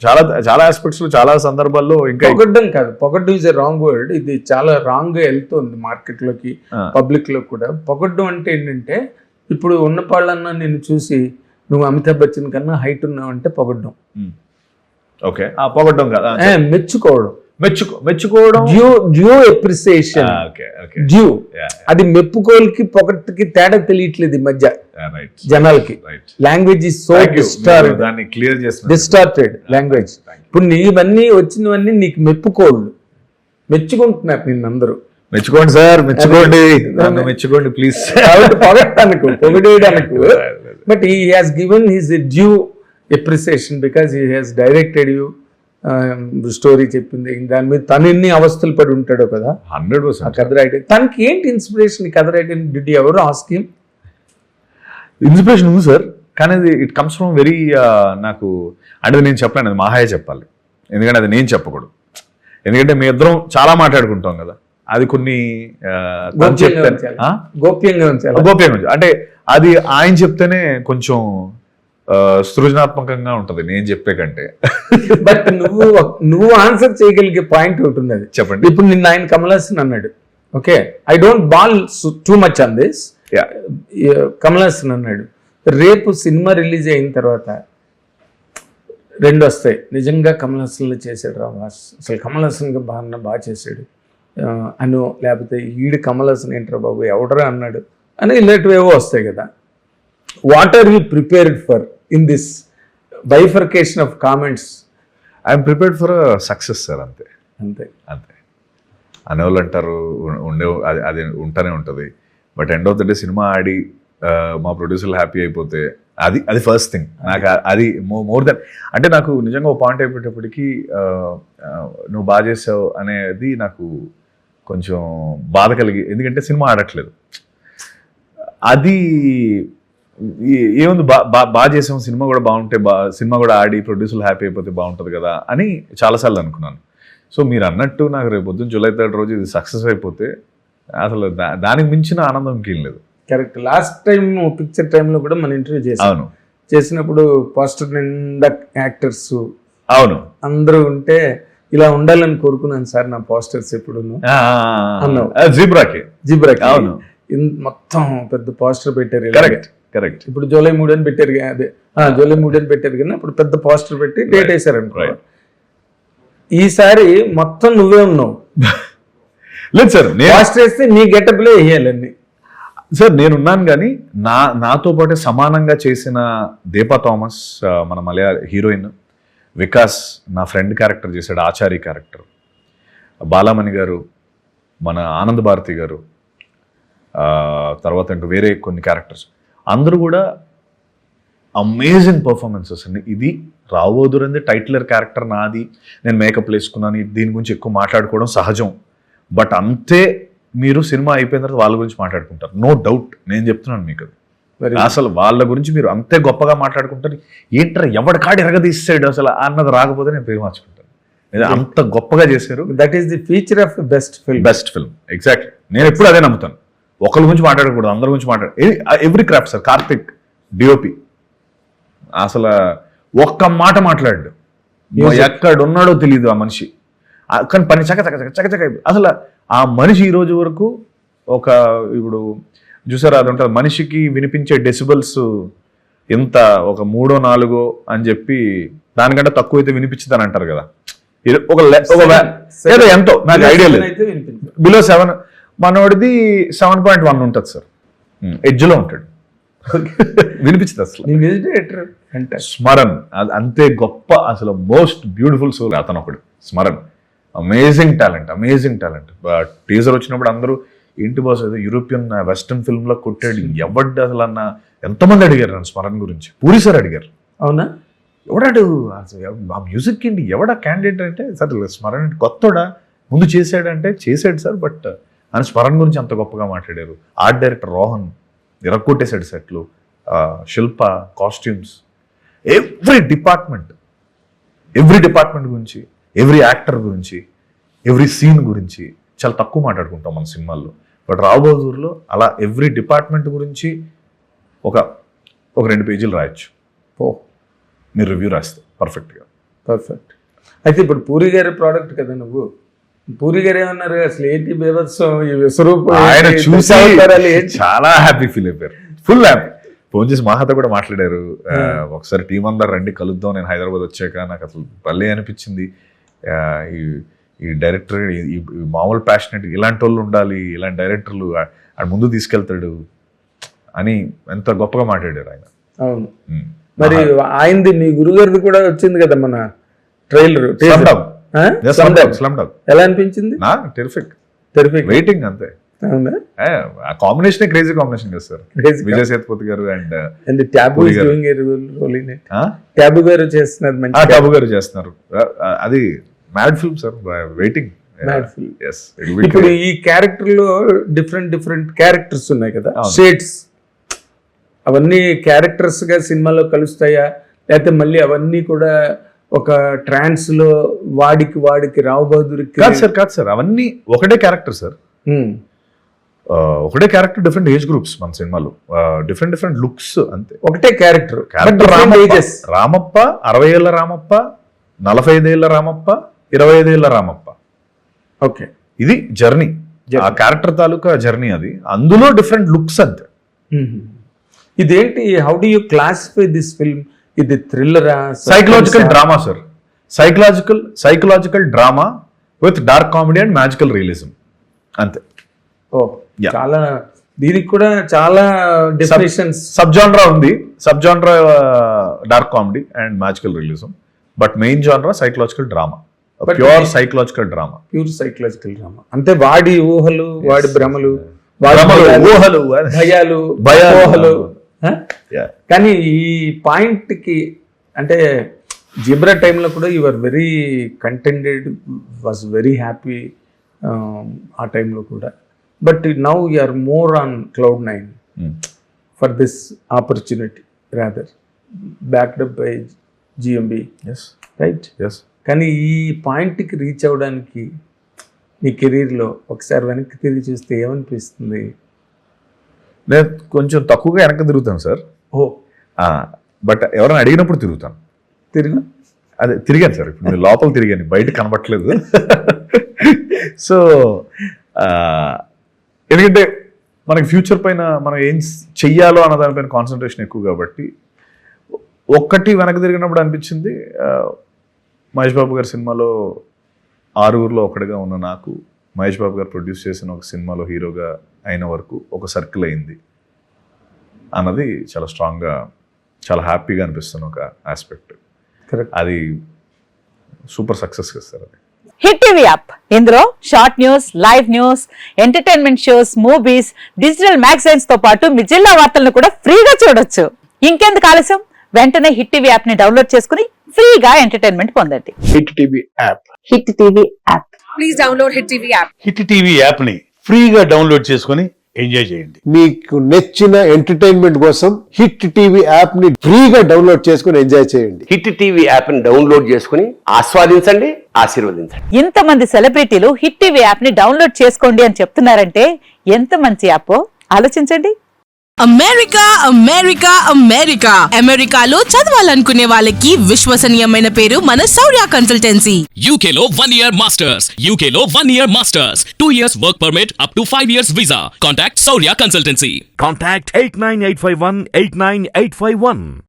చాలా చాలా ఆస్పెక్ట్స్ లో చాలా సందర్భాల్లో ఇంకా పొగడ్డం కాదు, పొగడ్డం ఇస్ ఎ రాంగ్ వర్డ్, ఇది చాలా రాంగ్ గా వెళ్తుంది మార్కెట్ లోకి, పబ్లిక్ లో కూడా. పొగడ్డం అంటే ఏంటంటే, ఇప్పుడు ఉన్న వాళ్ళన్నా నిన్ను చూసి నువ్వు అమితాబ్ బచ్చన్ కన్నా హైట్ ఉన్నావు అంటే పొగడ్డం. ఓకే, పొగడ్డం కదా, మెచ్చుకోవడం. మెచ్చుకోవడం, డ్యూ అప్రిసియేషన్, డ్యూ. అది మెప్పుకోలకి పొగట్టుకి తేడా తెలియట్లేదు ఈ మధ్య జనాలకి. Language is so distorted language. ఇప్పుడు నీవన్నీ వచ్చినవన్నీ నీకు మెప్పుకోళ్ళు, మెచ్చుకుంటున్నారు నిన్నందరూ. మెచ్చుకోండి సార్, మెచ్చుకోండి, మెచ్చుకోండి ప్లీజ్. పొగట్టనుకు, పొగిడేయడానికి. But he has given his due appreciation because he has directed you. Story చెప్పింది, దాని మీద తను ఎన్ని అవస్థలు పడి ఉంటాడో కదా. 100% కథ రైటింగ్. తనకి ఏంటి ఇన్స్పిరేషన్ కథ writing? Did you ever ask him? Inspiration ఉంది సార్, కానీ అది ఇట్ కమ్స్ ఫ్రమ్ వెరీ, నాకు అంటే నేను చెప్పలేను, అది మాహాయ చెప్పాలి, ఎందుకంటే అది నేను చెప్పకూడదు. ఎందుకంటే మీ ఇద్దరం చాలా మాట్లాడుకుంటాం కదా, అది కొన్ని గోప్యంగా అంటే అది ఆయన చెప్తేనే కొంచెం సృజనాత్మకంగా ఉంటది నేను చెప్పే కంటే. బట్ నువ్వు ఆన్సర్ చేయగలిగే పాయింట్ ఒకటి ఉన్నది, చెప్పండి. ఇప్పుడు నిన్న ఆయన కమల్ హాసన్ అన్నాడు, okay, I don't ball too much on this. Kamal Haasan అన్నాడు, రేపు సినిమా రిలీజ్ అయిన తర్వాత 2 వస్తాయి, నిజంగా కమల్ హాసన్లో చేశాడు రా బాస్, అసలు కమల్ హాసన్గా బాగా చేశాడు అను, లేకపోతే ఈడు కమల్ హాసన్ ఏంట్రా బాబు ఎవడరా అన్నాడు అని ఇలాంటివేవో వస్తాయి కదా. What are you prepared for in this bifurcation of comments? I'm prepared for success sir, అంతే అంతే అంతే. అనేవాళ్ళు అంటారు, అది ఉంటానే ఉంటుంది, but end of the day cinema ఆడి మా ప్రొడ్యూసర్లు హ్యాపీ అయిపోతే అది ఫస్ట్ థింగ్ నాకు. అది మోర్ దెన్, అంటే నాకు నిజంగా ఒక పాయింట్ అయిపోయేటప్పటికి నువ్వు బాగా చేసావు అనేది నాకు కొంచెం బాధ కలిగి, ఎందుకంటే సినిమా ఆడట్లేదు. అది ఏముంది, బాగా చేసాం, సినిమా కూడా బాగుంటే సినిమా కూడా ఆడి ప్రొడ్యూసర్లు హ్యాపీ అయిపోతే బాగుంటుంది కదా అని చాలాసార్లు అనుకున్నాను. సో మీరు అన్నట్టు నాకు రేపు పొద్దున్న జూలై 3 రోజు ఇది సక్సెస్ అయిపోతే అసలు దానికి మించిన ఆనందం ఇంకేం లేదు. కరెక్ట్. లాస్ట్ టైం పిక్చర్ టైంలో కూడా మన ఇంటర్వ్యూ చేసాను, చేసినప్పుడు పోస్టర్ నిండా యాక్టర్స్ అవును అందరూ ఉంటే ఇలా ఉండాలని కోరుకున్నాను సార్ నా పోస్టర్స్ ఎప్పుడు అన్నావు. జిబ్రాకి అవును, మొత్తం పెద్ద పోస్టర్ పెట్టారు. కరెక్ట్. ఇప్పుడు జూలై 3 అని పెట్టారు, అదే జూలై 3 అని పెట్టారు కానీ అప్పుడు పెద్ద పోస్టర్ పెట్టి డేట్ వేసారు అనుకో. ఈసారి మొత్తం నువ్వే ఉన్నావు. లేదు సార్, పోస్టర్ వేస్తే నీ గెటప్లే వేయాలన్నీ. సార్ నేనున్నాను, కానీ నాతో పాటు సమానంగా చేసిన దీపా థామస్ మన మలయాళ హీరోయిన్, వికాస్ నా ఫ్రెండ్ క్యారెక్టర్ చేశాడు, ఆచారి క్యారెక్టర్, బాలామణి గారు, మన ఆనంద్ భారతి గారు, తర్వాత ఇంకా వేరే కొన్ని క్యారెక్టర్స్, అందరూ కూడా అమేజింగ్ పర్ఫార్మెన్సెస్ అండి. ఇది రావోదురంది టైటిలర్ క్యారెక్టర్ నాది, నేను మేకప్ వేసుకున్నాను, దీని గురించి ఎక్కువ మాట్లాడుకోవడం సహజం. బట్ అంతే మీరు సినిమా అయిపోయిన తర్వాత వాళ్ళ గురించి మాట్లాడుకుంటారు, నో డౌట్. నేను చెప్తున్నాను మీకు, అసలు వాళ్ళ గురించి మీరు అంతే గొప్పగా మాట్లాడుకుంటారు. ఏంటారు ఎవడికాడు ఎరగదీసాడు అసలు అన్నది రాకపోతే నేను పేరు మార్చుకుంటాను, అంత గొప్పగా చేశారు. That is the feature of best film. Exactly, నేను ఎప్పుడు అదే నమ్ముతాను. ఒకరి గురించి మాట్లాడకూడదు, అందరి గురించి మాట్లాడు. Every craft sir, Karthik DOP అసలు ఒక్క మాట మాట్లాడు, ఎక్కడున్నాడో తెలియదు ఆ మనిషి, కానీ పని చకచక అసలు ఆ మనిషి ఈ రోజు వరకు ఒక, ఇప్పుడు చూసారా అది ఉంటుంది, మనిషికి వినిపించే డెసిబల్స్ ఎంత, ఒక 3 or 4 అని చెప్పి దానికంటే తక్కువ అయితే వినిపించుతాను అంటారు కదా, ఏదో ఎంతో నాకు ఐడియా లేదు, బిలో 7. మనోడిది 7.1 ఉంటుంది సార్, ఎడ్జ్లో ఉంటాడు, వినిపించదు అసలు. స్మరణ్ అంతే గొప్ప, అసలు మోస్ట్ బ్యూటిఫుల్ సోల్ అతను ఒకడు. Smaran amazing talent. But teaser వచ్చినప్పుడు అందరూ ఏంటి బాస్ అది యూరోపియన్ వెస్టర్న్ ఫిల్మ్ లో కొట్టాడు, ఎవడు అసలు అన్న ఎంతమంది అడిగారు నన్ను స్మరణ్ గురించి. పూరి సార్ అడిగారు, అవునా ఎవడాడు ఆ మ్యూజిక్ ఏంటి, ఎవడా క్యాండిడేట్ అంటే, సార్ స్మరణ్ కొత్తడా ముందు చేశాడంటే చేశాడు సార్, బట్ అని స్మరణ్ గురించి అంత గొప్పగా మాట్లాడారు. ఆర్ట్ డైరెక్టర్ రోహన్ ఇరక్కొట్టేశాడు సెట్లు, శిల్ప కాస్ట్యూమ్స్, ఎవ్రీ డిపార్ట్మెంట్ గురించి, ఎవ్రీ యాక్టర్ గురించి, ఎవ్రీ సీన్ గురించి చాలా తక్కువ మాట్లాడుకుంటాం మన సినిమాల్లో. బట్ రాబోదూర్లో అలా ఎవ్రీ డిపార్ట్మెంట్ గురించి ఒక 2 పేజీలు రాయొచ్చు. మీరు రివ్యూ రాస్తే పర్ఫెక్ట్గా. పర్ఫెక్ట్. అయితే ఇప్పుడు పూరి గారి ప్రోడక్ట్ కదా నువ్వు. పూరి గారు ఏమన్నారు, అసలు ఏంటి బీభత్సం, ఈ విశ్వరూపం ఆయన ఏంటి, చూసి దశావతారాలు ఏంటి? చాలా హ్యాపీ ఫీల్ అయిపోయారు, ఫుల్ హ్యాపీ. ఫోన్ చేసి మాతో కూడా మాట్లాడారు, ఒకసారి టీం అందరు రండి కలుద్దాం, నేను హైదరాబాద్ వచ్చాక నాకు అసలు భలే అనిపించింది, ఈ డైరెక్టర్ ఈ మామూలు ప్యాషనెట్ ఇలాంటి వాళ్ళు ఉండాలి, ఇలాంటి డైరెక్టర్లు ఆడ ముందు తీసుకెళ్తాడు అని ఎంత గొప్పగా మాట్లాడారు ఆయన. అవును. మరి ఆయనది మీ గురుగారిది కూడా వచ్చింది కదా మన ట్రైలర్, ఎలా అనిపించింది? టెరిఫిక్, వెయిటింగ్ అంతే. అవునా? ఆ కాంబినేషన్ క్రేజీ కాంబినేషన్ కదా సార్, విజయ్ సేతుపతి గారు అండ్ ట్యాబు గారు చేస్తున్నారు, మంచి ట్యాబు గారు చేస్తున్నారు. అది మ్యాడ్ ఫిల్మ్ సార్, వెయిటింగ్. ఇప్పుడు ఈ క్యారెక్టర్ లో డిఫరెంట్ క్యారెక్టర్స్ ఉన్నాయి కదా, షేడ్స్, అవన్నీ క్యారెక్టర్స్ గా సినిమాలో కలుస్తాయా, లేకపోతే మళ్ళీ అవన్నీ కూడా ఒక ట్రాన్స్ లో వాడికి రావు బహదూర్కి? కాదు సార్, అవన్నీ ఒకటే క్యారెక్టర్ సార్, ఒకటే క్యారెక్టర్, డిఫరెంట్ ఏజ్ గ్రూప్స్ మన సినిమాలో, డిఫరెంట్ లుక్స్ అంతే. ఒకటే క్యారెక్టర్. రామప్ప 60 ఏళ్ళ రామప్ప, 45 ఏళ్ళ రామప్ప, 25 ఏళ్ళ రామప్ప. ఓకే, ఇది జర్నీ, ఆ క్యారెక్టర్ తాలూకా జర్నీ అది, అందులో డిఫరెంట్ లుక్స్ అంతే. ఇదేంటి, how do you classify this film? ఇది థ్రిల్లరా, psychological drama sir, psychological drama with dark comedy and magical realism అంతే. ఓ, చాలా, దీనికి కూడా చాలా డెఫినేషన్స్. సబ్ జానరా ఉంది, సబ్ జానరా dark comedy and magical realism, but main జానరా psychological drama, pure psychological drama. అంటే వాడి ఊహలు, వాడి భ్రమలు, ఊహలు, భయాలు. కానీ ఈ పాయింట్ కి, అంటే జిబ్రా టైంలో కూడా you are very contented, was very happy ఆ టైంలో కూడా. But now you are more on Cloud9 for this opportunity, rather backed up by GMB, right? కానీ ఈ పాయింట్కి రీచ్ అవ్వడానికి మీ కెరీర్లో ఒకసారి వెనక్కి తిరిగి చూస్తే ఏమనిపిస్తుంది? నేను కొంచెం తక్కువగా వెనక్కి తిరుగుతాను సార్. బట్ ఎవరైనా అడిగినప్పుడు తిరుగుతాను. తిరిగాను సార్, ఇప్పుడు నేను లోపల తిరిగాను, బయట కనబట్టలేదు. సో ఎందుకంటే మనకి ఫ్యూచర్ పైన మనం ఏం చెయ్యాలో అన్న దానిపైన కాన్సన్ట్రేషన్ ఎక్కువ కాబట్టి, ఒక్కటి వెనక్కి తిరిగినప్పుడు అనిపించింది, మహేష్ బాబు గారి సినిమాలో 6గురిలో ఒకటిగా ఉన్న నాకు, మహేష్ బాబు గారు ప్రొడ్యూస్ చేసిన ఒక సినిమాలో హీరోగా అయిన వరకు ఒక సర్కిల్ అయింది అన్నది చాలా స్ట్రాంగ్గా, చాలా హ్యాపీగా అనిపిస్తున్న ఒక ఆస్పెక్ట్. అది సూపర్ సక్సెస్ సార్. అది హిట్ టీవీ యాప్, ఇందులో short news, live news, entertainment shows, movies, digital magazines తో పాటు మీ జిల్లా వార్తలను కూడా ఫ్రీగా చూడొచ్చు. ఇంకెందుకు ఆలస్యం, వెంటనే హిట్ టీవీ యాప్ ని డౌన్లోడ్ చేసుకుని ఫ్రీగా ఎంటర్టైన్మెంట్ పొందండి. Hit TV app, hit TV app, please download hit TV app. Hit TV app ని ఫ్రీగా డౌన్లోడ్ చేసుకుని ఎంజాయ్ చేయండి. మీకు నచ్చిన ఎంటర్టైన్మెంట్ కోసం హిట్ టీవీ యాప్ ని ఫ్రీగా డౌన్లోడ్ చేసుకుని ఎంజాయ్ చేయండి. హిట్ టీవీ యాప్ ని డౌన్లోడ్ చేసుకుని ఆస్వాదించండి, ఆశీర్వదించండి. ఇంతమంది సెలబ్రిటీలు హిట్ టీవీ యాప్ ని డౌన్లోడ్ చేసుకోండి అని చెప్తున్నారంటే ఎంత మంచి యాప్ ఆలోచించండి. అమెరికా అమెరికాలో చదవాలనుకునే వాళ్ళకి విశ్వసనీయమైన పేరు మన శౌర్య కన్సల్టెన్సీ. UK లో 1 year masters, UK లో 1 year masters, 2 years work permit up to 5 years visa. Contact Saurya Consultancy. Contact 89851 89851.